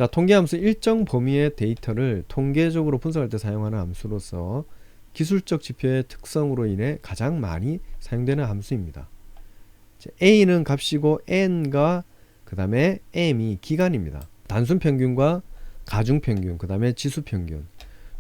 자, 통계함수 일정 범위의 데이터를 통계적으로 분석할 때 사용하는 함수로서 기술적 지표의 특성으로 인해 가장 많이 사용되는 함수입니다. A는 값이고 n과 그 다음에 m이 기간입니다. 단순 평균과 가중 평균, 그 다음에 지수 평균,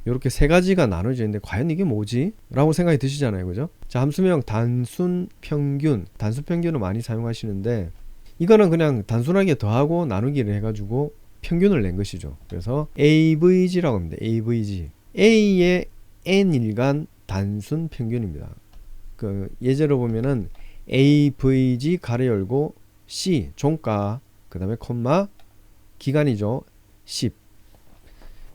이렇게 세 가지가 나눠져 있는데 과연 이게 뭐지? 라고 생각이 드시잖아요, 그죠? 자, 함수명 단순 평균, 단순 평균을 많이 사용하시는데 이거는 그냥 단순하게 더하고 나누기를 해가지고 평균을 낸 것이죠. 그래서 AVG라고 합니다. AVG. A의 n일간 단순 평균입니다. 그 예제로 보면은 AVG 가로 열고 C 종가, 그 다음에 콤마 기간이죠.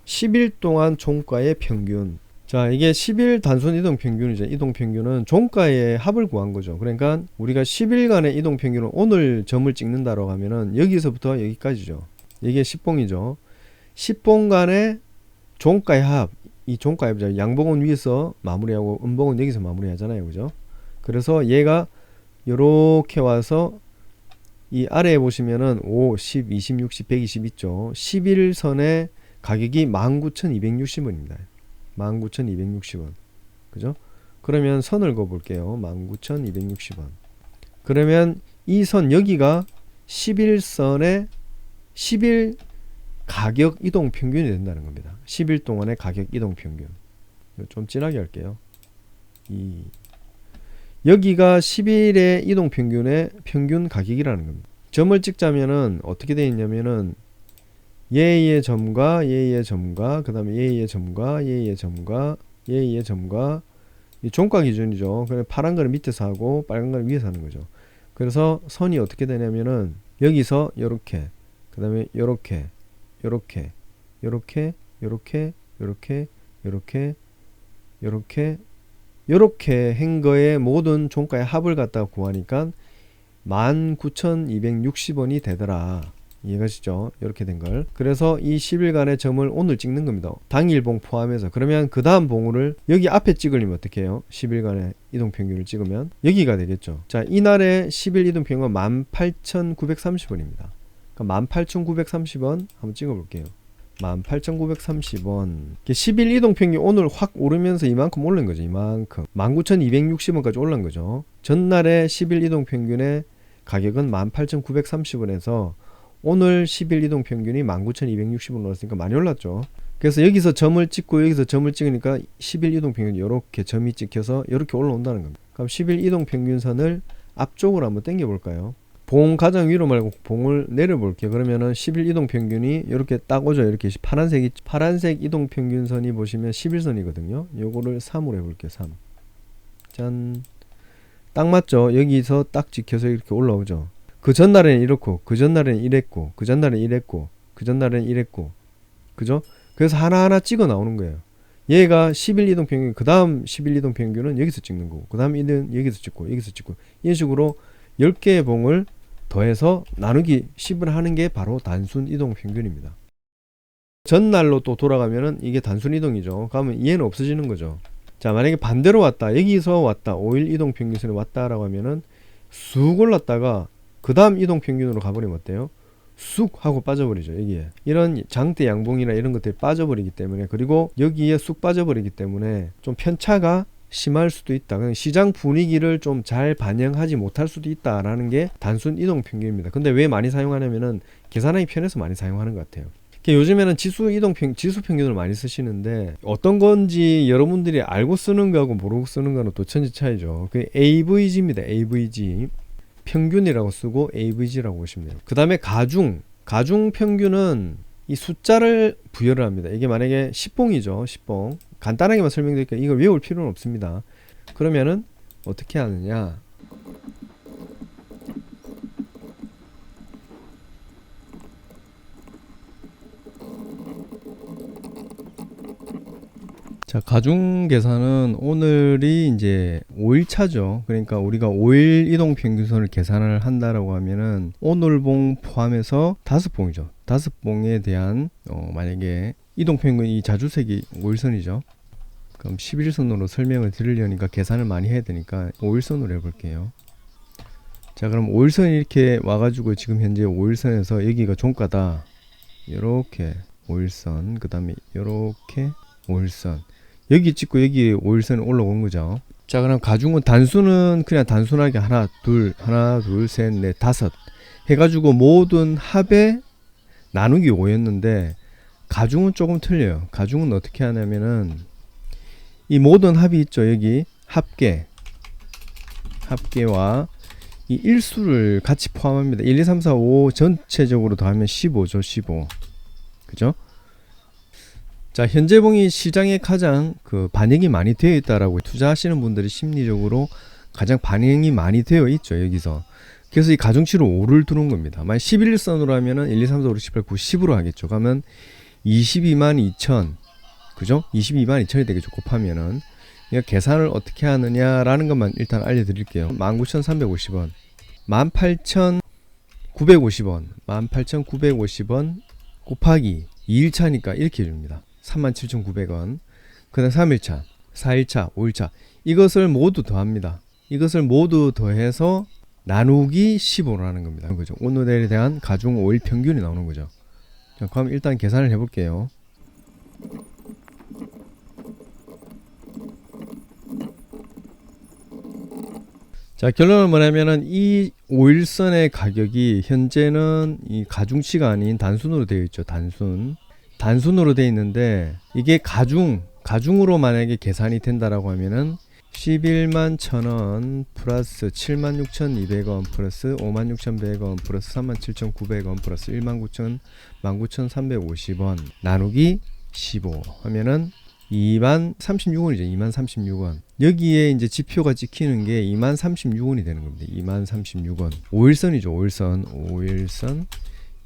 10일 동안 종가의 평균. 자, 이게 10일 단순 이동 평균이죠. 이동 평균은 종가의 합을 구한 거죠. 그러니까 우리가 10일간의 이동 평균은 오늘 점을 찍는다라고 하면은 여기서부터 여기까지죠. 이게 10봉이죠. 10봉간의 종가의 합. 이 종가의 합이죠. 양봉은 위에서 마무리하고 음봉은 여기서 마무리하잖아요. 그죠? 그래서 얘가 요렇게 와서 이 아래에 보시면은 5, 10, 20, 60, 120 있죠. 11선의 가격이 19,260원입니다. 19,260원. 그죠? 그러면 선을 그어 볼게요. 19,260원. 그러면 이 선 여기가 11선의 10일 가격 이동 평균이 된다는 겁니다. 10일 동안의 가격 이동 평균. 좀 진하게 할게요. 여기가 10일의 이동 평균의 평균 가격이라는 겁니다. 점을 찍자면은 어떻게 되어 있냐면은 얘의 점과 얘의 점과 그 다음에 얘의 점과 얘의 점과 얘의 점과 이 종가 기준이죠. 그냥 파란 거는 밑에서 하고 빨간 거는 위에서 하는 거죠. 그래서 선이 어떻게 되냐면은 여기서 요렇게, 그 다음에 요렇게, 요렇게, 요렇게, 요렇게, 요렇게, 요렇게, 요렇게, 요렇게 한 거의 모든 종가의 합을 갖다가 구하니까 19,260원이 되더라. 이해가시죠? 이렇게 된 걸. 그래서 이 10일간의 점을 오늘 찍는 겁니다. 당일봉 포함해서. 그러면 그 다음 봉우를 여기 앞에 찍으려면 어떻게 해요? 10일간의 이동평균을 찍으면 여기가 되겠죠. 자, 이날의 10일 이동평균은 18,930원입니다. 그러니까 18,930원 한번 찍어볼게요. 18,930원. 10일 이동평균 오늘 확 오르면서 이만큼 올른 거죠. 이만큼. 19,260원까지 올른 거죠. 전날의 10일 이동평균의 가격은 18,930원에서 오늘 10일 이동평균이 19,260원 올랐으니까 많이 올랐죠. 그래서 여기서 점을 찍고 여기서 점을 찍으니까 10일 이동평균이 이렇게 점이 찍혀서 이렇게 올라온다는 겁니다. 그럼 10일 이동평균선을 앞쪽으로 한번 당겨 볼까요? 봉 가장 위로 말고 봉을 내려 볼게요. 그러면은 10일 이동평균이 이렇게 딱 오죠. 이렇게 파란색 이동평균선이 보시면 11선이거든요. 요거를 3으로 해볼게요. 3. 짠. 딱 맞죠? 여기서 딱 찍혀서 이렇게 올라오죠. 그 전날에는 이렇고, 그 전날에는 이랬고, 그 전날에는 이랬고, 그 전날에는 이랬고, 그죠? 그래서 하나하나 찍어 나오는 거예요. 얘가 10일 이동평균, 그 다음 10일 이동평균은 여기서 찍는 거고, 그 다음 1은 여기서 찍고, 여기서 찍고, 이런 식으로 10개의 봉을 더해서 나누기 10을 하는 게 바로 단순 이동평균입니다. 전날로 또 돌아가면은 이게 단순 이동이죠. 그러면 얘는 없어지는 거죠. 자, 만약에 반대로 왔다, 여기서 왔다, 5일 이동평균선에 왔다라고 하면은 쑥 올랐다가 그 다음 이동평균으로 가버리면 어때요? 쑥 하고 빠져버리죠. 여기에 이런 장대 양봉이나 이런 것들이 빠져버리기 때문에, 그리고 여기에 쑥 빠져버리기 때문에 좀 편차가 심할 수도 있다. 시장 분위기를 좀 잘 반영하지 못할 수도 있다라는 게 단순 이동평균입니다. 근데 왜 많이 사용하냐면은 계산하기 편해서 많이 사용하는 것 같아요. 요즘에는 지수 평균을 많이 쓰시는데 어떤 건지 여러분들이 알고 쓰는 거하고 모르고 쓰는 거는 또 천지 차이죠. 그 AVG입니다. AVG. 평균이라고 쓰고 AVG라고 보시면 돼요. 그 다음에 가중 평균은 이 숫자를 부여를 합니다. 이게 만약에 10봉이죠. 10봉. 간단하게만 설명드릴게요. 이걸 외울 필요는 없습니다. 그러면은 어떻게 하느냐. 자, 가중 계산은 오늘이 이제 5일차죠. 그러니까 우리가 5일 이동 평균선을 계산을 한다라고 하면은 오늘 봉 포함해서 5봉이죠. 5봉에 대한 만약에 이동 평균이 자주색이 5일선이죠. 그럼 11선으로 설명을 드리려니까 계산을 많이 해야 되니까 5일선으로 해볼게요. 자, 그럼 5일선이 이렇게 와가지고 지금 현재 5일선에서 여기가 종가다. 요렇게 5일선, 그 다음에 요렇게 5일선, 여기 찍고 여기 5일선이 올라온 거죠. 자, 그럼 가중은 단수는 그냥 단순하게 하나 둘 셋 넷 다섯 해가지고 모든 합의 나누기 5였는데, 가중은 조금 틀려요. 가중은 어떻게 하냐면은 이 모든 합이 있죠. 여기 합계와 이 일수를 같이 포함합니다. 1, 2, 3, 4, 5 전체적으로 더하면 15죠. 15. 그죠? 자, 현재봉이 시장에 가장 반영이 많이 되어 있다라고, 투자하시는 분들이 심리적으로 가장 반영이 많이 되어 있죠. 여기서. 그래서 이 가중치로 5를 두는 겁니다. 만약 11일선으로 하면은 1, 2, 3, 4, 5, 6, 7, 8, 9, 10으로 하겠죠. 그러면 22만 2천, 그죠? 22만 2천이 되겠죠. 곱하면은. 그러니까 계산을 어떻게 하느냐라는 것만 일단 알려드릴게요. 19,350원, 18,950원, 18,950원 곱하기 2일차니까 이렇게 해줍니다. 37,900원. 그 다음 3일차, 4일차, 5일차. 이것을 모두 더합니다. 이것을 모두 더해서 나누기 15라는 겁니다. 그죠? 오늘에 대한 가중 5일 평균이 나오는 거죠. 자, 그럼 일단 계산을 해볼게요. 자, 결론은 뭐냐면은 이 5일선의 가격이 현재는 이 가중치가 아닌 단순으로 되어 있죠. 단순으로 되어 있는데, 이게 가중으로 만약에 계산이 된다라고 하면은 11만 1,000원 플러스 76,200원 플러스 56,100원 플러스 37,900원 플러스 19,350원 나누기 15 하면은 20,36원이죠. 20,36원. 여기에 이제 지표가 찍히는 게 20,36원이 되는 겁니다. 20,36원. 5일선이죠. 5일선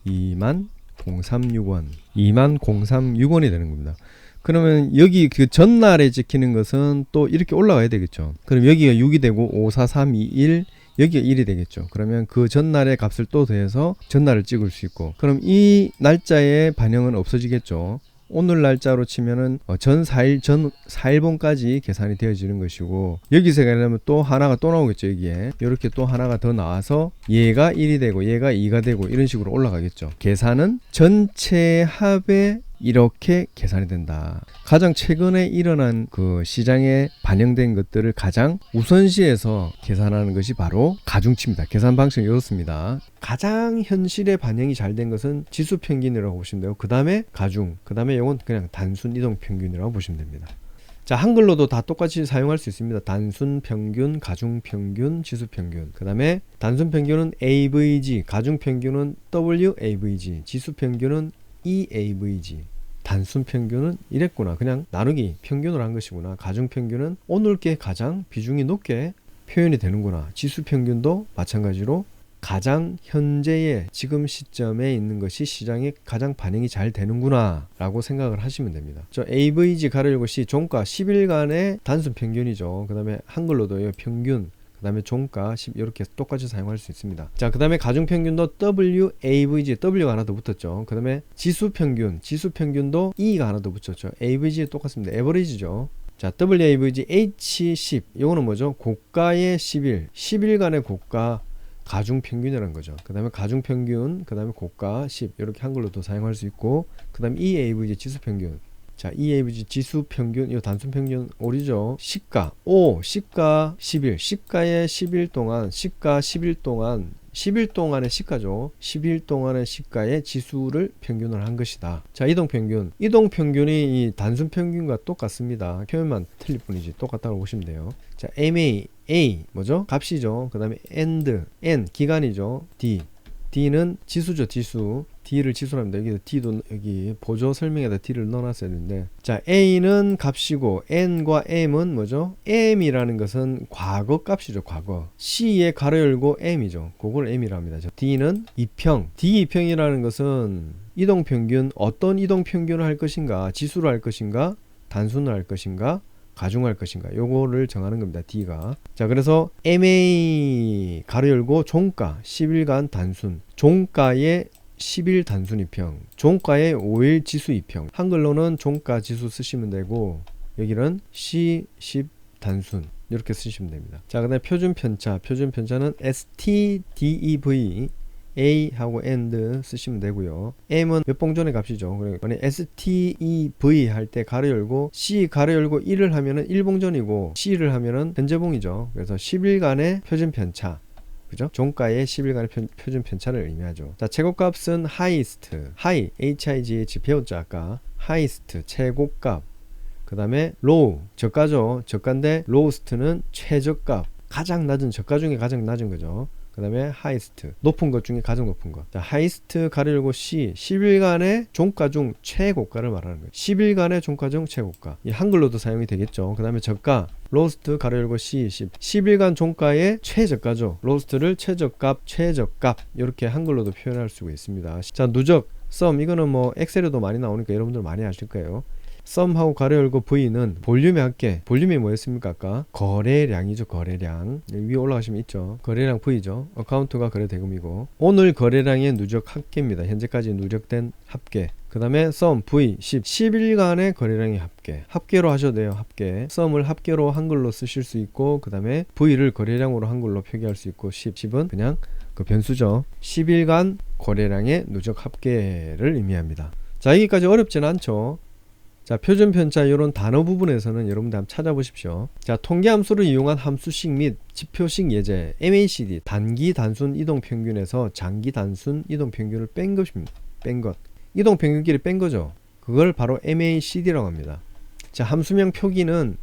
20,036원. 20,036원이 되는 겁니다. 그러면 여기 그 전날에 찍히는 것은 또 이렇게 올라가야 되겠죠. 그럼 여기가 6이 되고 5, 4, 3, 2, 1, 여기가 1이 되겠죠. 그러면 그 전날의 값을 또 더해서 전날을 찍을 수 있고, 그럼 이 날짜의 반영은 없어지겠죠. 오늘 날짜로 치면은 전 4일분까지 계산이 되어지는 것이고, 여기서 가려면 또 하나가 또 나오겠죠. 여기에 이렇게 또 하나가 더 나와서 얘가 1이 되고 얘가 2가 되고 이런 식으로 올라가겠죠. 계산은 전체 합에 이렇게 계산이 된다. 가장 최근에 일어난 그 시장에 반영된 것들을 가장 우선시해서 계산하는 것이 바로 가중치입니다. 계산 방식은 이렇습니다. 가장 현실에 반영이 잘 된 것은 지수평균이라고 보시면 되고, 그 다음에 가중, 그 다음에 이건 그냥 단순 이동평균이라고 보시면 됩니다. 자, 한글로도 다 똑같이 사용할 수 있습니다. 단순평균, 가중평균, 지수평균. 그 다음에 단순평균은 AVG, 가중평균은 WAVG, 지수평균은 EAVG. 단순 평균은 이랬구나. 그냥 나누기 평균을 한 것이구나. 가중 평균은 오늘 게 가장 비중이 높게 표현이 되는구나. 지수 평균도 마찬가지로 가장 현재의 지금 시점에 있는 것이 시장에 가장 반영이 잘 되는구나 라고 생각을 하시면 됩니다. 저 AVG 가로 열고 C 종가 10일간의 단순 평균이죠. 그 다음에 한글로도 평균, 그 다음에 종가 10 이렇게 똑같이 사용할 수 있습니다. 자, 그 다음에 가중평균도 WAVG, W가 하나 더 붙었죠. 그 다음에 지수평균도 E가 하나 더 붙였죠. AVG 똑같습니다. 에버리지죠. 자, WAVG H10 이거는 뭐죠? 고가의 10일간의 고가 가중평균이라는 거죠. 그 다음에 가중평균, 그 다음에 고가 10 이렇게 한글로도 사용할 수 있고, 그 다음에 EAVG 지수평균. 자, EAVG 지수평균, 이 단순평균 오리죠. 시가 5, 시가 10일, 시가의 10일 동안, 시가 10일 동안, 10일 동안의 시가죠. 10일 동안의 시가의 지수를 평균을 한 것이다. 자, 이동평균이 이 단순평균과 똑같습니다. 표현만 틀릴 뿐이지 똑같다고 보시면 돼요. 자, MA, A 뭐죠? 값이죠. 그 다음에 N 기간이죠. D는 지수죠. 지수. D를 지수로 합니다. 여기 D도 여기 보조 설명에다 D를 넣어놨어야 되는데, 자, A는 값이고 N과 M은 뭐죠? M이라는 것은 과거 값이죠. 과거. C에 가로 열고 M이죠. 그걸 M이라 합니다. D는 이평. D2평이라는 것은 이동평균, 어떤 이동평균을 할 것인가, 지수로 할 것인가, 단순을 할 것인가, 가중할 것인가, 요거를 정하는 겁니다. D가. 자, 그래서 MA 가로 열고 종가 10일간 단순, 종가의 10일 단순 2평, 종가의 5일 지수 2평. 한글로는 종가 지수 쓰시면 되고, 여기는 C10 단순 이렇게 쓰시면 됩니다. 자, 그다음에 표준편차는 STDEV, A하고 AND 쓰시면 되고요. M은 몇 봉전의 값이죠. 그러니까 STEV 할 때 가로 열고 C 가로 열고 1을 하면은 1봉전이고 C를 하면은 현재봉이죠. 그래서 10일간의 표준 편차, 그죠? 종가의 10일간의 표준 편차를 의미하죠. 자, 최고값은 highest, high, HIGH 배웠죠 아까. highest 최고값. 그 다음에 low 저가죠. 저가인데 lowest는 최저값, 가장 낮은, 저가 중에 가장 낮은 거죠. 그 다음에 highest 높은 것 중에 가장 높은 것. 자, highest 가로 열고 C 10일간의 종가 중 최고가를 말하는 거예요. 10일간의 종가 중 최고가. 이 한글로도 사용이 되겠죠. 그 다음에 저가 lowest 가로 열고 C 10일간 종가의 최저가죠. lowest를 최저값, 최저값 이렇게 한글로도 표현할 수가 있습니다. 자, 누적 sum 이거는 뭐 엑셀에도 많이 나오니까 여러분들 많이 아실 거예요. 썸하고 가로 열고 V는 볼륨의 합계. 볼륨이 뭐였습니까 아까? 거래량이죠. 거래량. 위에 올라가시면 있죠. 거래량 V죠. 어카운트가 거래 대금이고, 오늘 거래량의 누적 합계입니다. 현재까지 누적된 합계. 그 다음에 썸 V 10일간의 거래량의 합계. 합계로 하셔도 돼요. 합계. 썸을 합계로 한글로 쓰실 수 있고, 그 다음에 V를 거래량으로 한글로 표기할 수 있고, 10은 그냥 그 변수죠. 10일간 거래량의 누적 합계를 의미합니다. 자, 여기까지 어렵진 않죠. 자, 표준 편차 이런 단어 부분에서는 여러분들 한번 찾아보십시오. 자, 통계 함수를 이용한 함수식 및 지표식 예제 MACD, 단기 단순 이동 평균에서 장기 단순 이동 평균을 뺀 것입니다. 뺀 것. 이동 평균끼리 뺀 거죠. 그걸 바로 MACD라고 합니다. 자, 함수명 표기는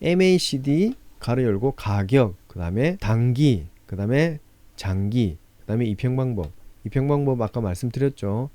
MACD 가로 열고 가격, 그 다음에 단기, 그 다음에 장기, 그 다음에 입형 방법. 입형 방법 아까 말씀드렸죠.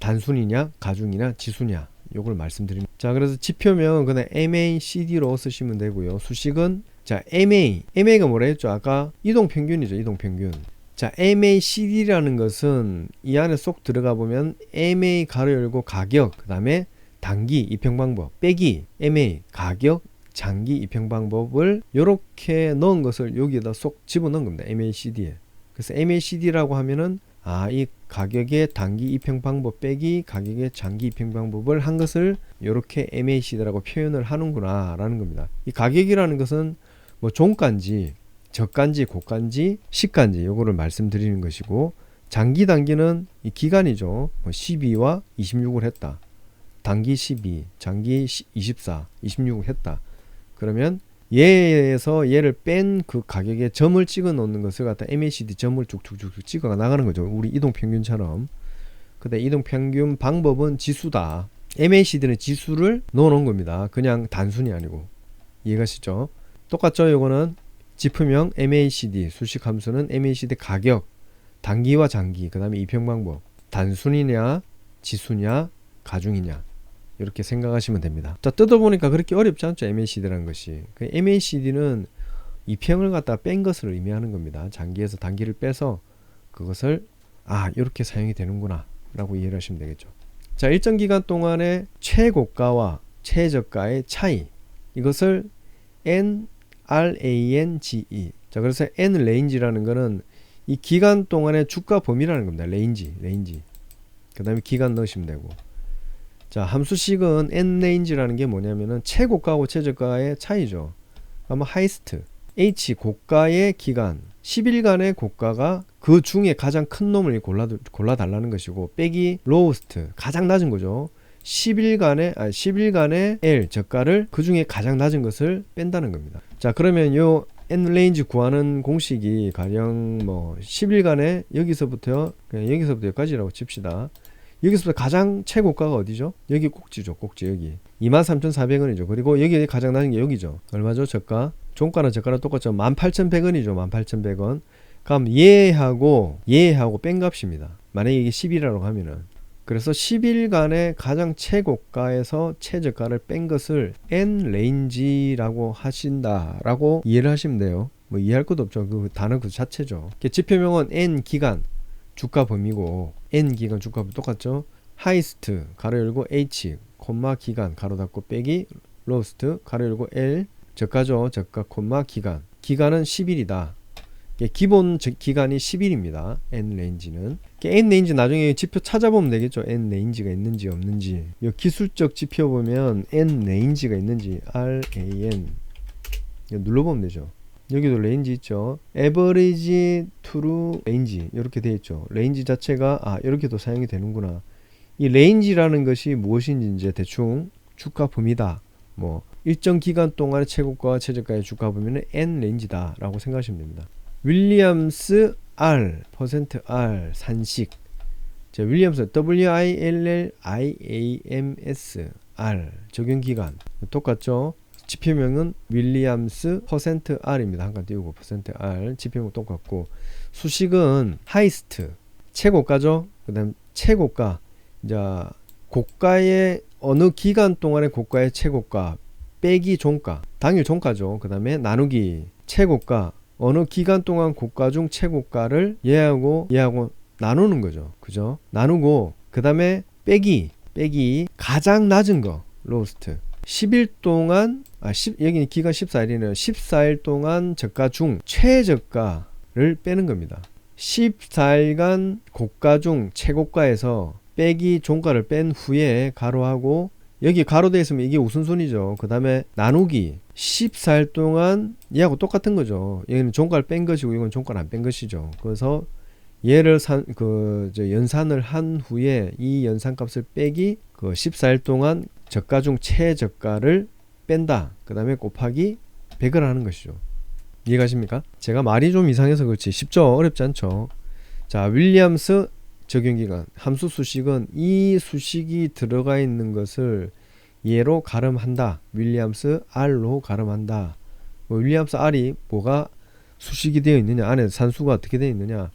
단순이냐, 가중이냐, 지수냐. 요걸 말씀드립니다. 자, 그래서 지표명은 그냥 MACD로 쓰시면 되고요. 수식은 자, MA가 뭐라 했죠? 아까 이동평균이죠. 이동평균. 자, MACD라는 것은 이 안에 쏙 들어가 보면 MA 가로 열고 가격, 그 다음에 단기 입형방법 빼기 MA 가격 장기 입형방법을 요렇게 넣은 것을 여기에다 쏙 집어넣은 겁니다. MACD에. 그래서 MACD라고 하면은 이 가격의 단기 입형 방법 빼기 가격의 장기 입형 방법을 한 것을 이렇게 MACD라고 표현을 하는구나 라는 겁니다. 이 가격이라는 것은 뭐 종가인지 저가인지 고가인지 시가인지 요거를 말씀드리는 것이고, 장기 단기는 이 기간이죠. 뭐 12와 26을 했다. 단기 12, 장기 24, 26을 했다. 그러면 얘에서 얘를 뺀 그 가격에 점을 찍어 놓는 것을 갖다 MACD 점을 쭉쭉쭉 찍어 나가는 거죠. 우리 이동평균처럼. 근데 이동평균 방법은 지수다. MACD는 지수를 넣어 놓은 겁니다. 그냥 단순이 아니고. 이해가시죠? 똑같죠? 요거는 지표명 MACD, 수식 함수는 MACD 가격, 단기와 장기, 그 다음에 입형 방법. 단순이냐, 지수냐, 가중이냐. 이렇게 생각하시면 됩니다. 자, 뜯어보니까 그렇게 어렵지 않죠. MACD라는 것이. 그 MACD는 입형을 갖다 뺀 것을 의미하는 겁니다. 장기에서 단기를 빼서 그것을 이렇게 사용이 되는구나 라고 이해를 하시면 되겠죠. 자, 일정 기간 동안의 최고가와 최저가의 차이, 이것을 NRANGE. 자, 그래서 Nrange라는 거는 이 기간 동안의 주가 범위라는 겁니다. 레인지. 그 다음에 기간 넣으시면 되고. 자, 함수식은 Nrange라는 게 뭐냐면은 최고가하고 최저가의 차이죠. 아마 highest, H 고가의 기간, 10일간의 고가가 그 중에 가장 큰 놈을 골라달라는 것이고, 빼기 lowest, 가장 낮은 거죠. 10일간의 L 저가를 그 중에 가장 낮은 것을 뺀다는 겁니다. 자, 그러면 요 Nrange 구하는 공식이 가령 뭐 10일간의 여기서부터 여기까지라고 칩시다. 여기서부터 가장 최고가가 어디죠? 여기 꼭지죠. 꼭지 여기 23,400원이죠. 그리고 여기 가장 낮은 게 여기죠. 얼마죠? 저가? 종가는 저가랑 똑같죠. 18,100원이죠. 18,100원. 그럼 얘하고 뺀 값입니다. 만약에 이게 10일이라고 하면은, 그래서 10일간의 가장 최고가에서 최저가를 뺀 것을 Nrange라고 하신다라고 이해를 하시면 돼요. 뭐 이해할 것도 없죠. 그 단어 그 자체죠. 지표명은 N 기간 주가 범위고, N 기간 주가 범위 똑같죠. highest 가로 열고 H 콤마 기간 가로 닫고 빼기 lowest 가로 열고 L 저가죠. 저가 콤마 기간은 10일이다. 기본 기간이 10일입니다. Nrange는. Nrange 나중에 지표 찾아보면 되겠죠. Nrange가 있는지 없는지. 이 기술적 지표 보면 Nrange가 있는지 RAN 눌러보면 되죠. 여기도 레인지 있죠. 에버리지 트루 레인지 이렇게 되어 있죠. 레인지 자체가 이렇게도 사용이 되는구나. 이 레인지라는 것이 무엇인지 이제 대충 주가 범위다. 뭐 일정 기간 동안의 최고가와 최저가의 주가 범위는 N 레인지다 라고 생각하시면 됩니다. 윌리엄스 R %R 산식. 자, 윌리엄스 WILLIAMS R 적용 기간 똑같죠. 지표명은 윌리엄스 %R입니다. 한 칸 띄우고 %R 지표명 똑같고, 수식은 하이스트 최고가죠. 그 다음 최고가, 이제 고가의 어느 기간 동안의 고가의 최고가 빼기 종가, 당일 종가죠. 그 다음에 나누기 최고가, 어느 기간 동안 고가 중 최고가를 얘하고 나누는 거죠. 그죠? 나누고 그 다음에 빼기 가장 낮은 거 로스트 10일 동안 여기 기간 14일이네요. 14일 동안 저가 중 최저가를 빼는 겁니다. 14일간 고가 중 최고가에서 빼기 종가를 뺀 후에 가로하고, 여기 가로되어 있으면 이게 우선순위죠. 그 다음에 나누기 14일 동안 얘하고 똑같은 거죠. 여기는 종가를 뺀 것이고 이건 종가를 안 뺀 것이죠. 그래서 얘를 연산을 한 후에 이 연산값을 빼기 14일 동안 저가 중 최저가를 뺀다. 그 다음에 곱하기 100을 하는 것이죠. 이해가십니까? 제가 말이 좀 이상해서 그렇지 쉽죠? 어렵지 않죠? 자, 윌리엄스 적용기간 함수 수식은 이 수식이 들어가 있는 것을 얘로 가름한다. 윌리엄스 R로 가름한다. 윌리엄스 R이 뭐가 수식이 되어 있느냐, 안에 산수가 어떻게 되어 있느냐,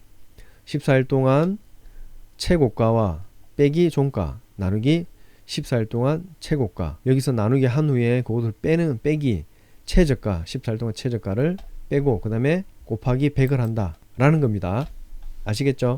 14일 동안 최고가와 빼기 종가 나누기 14일 동안 최고가, 여기서 나누기 한 후에 그것을 빼기 최저가, 14일 동안 최저가를 빼고 그 다음에 곱하기 100을 한다 라는 겁니다. 아시겠죠?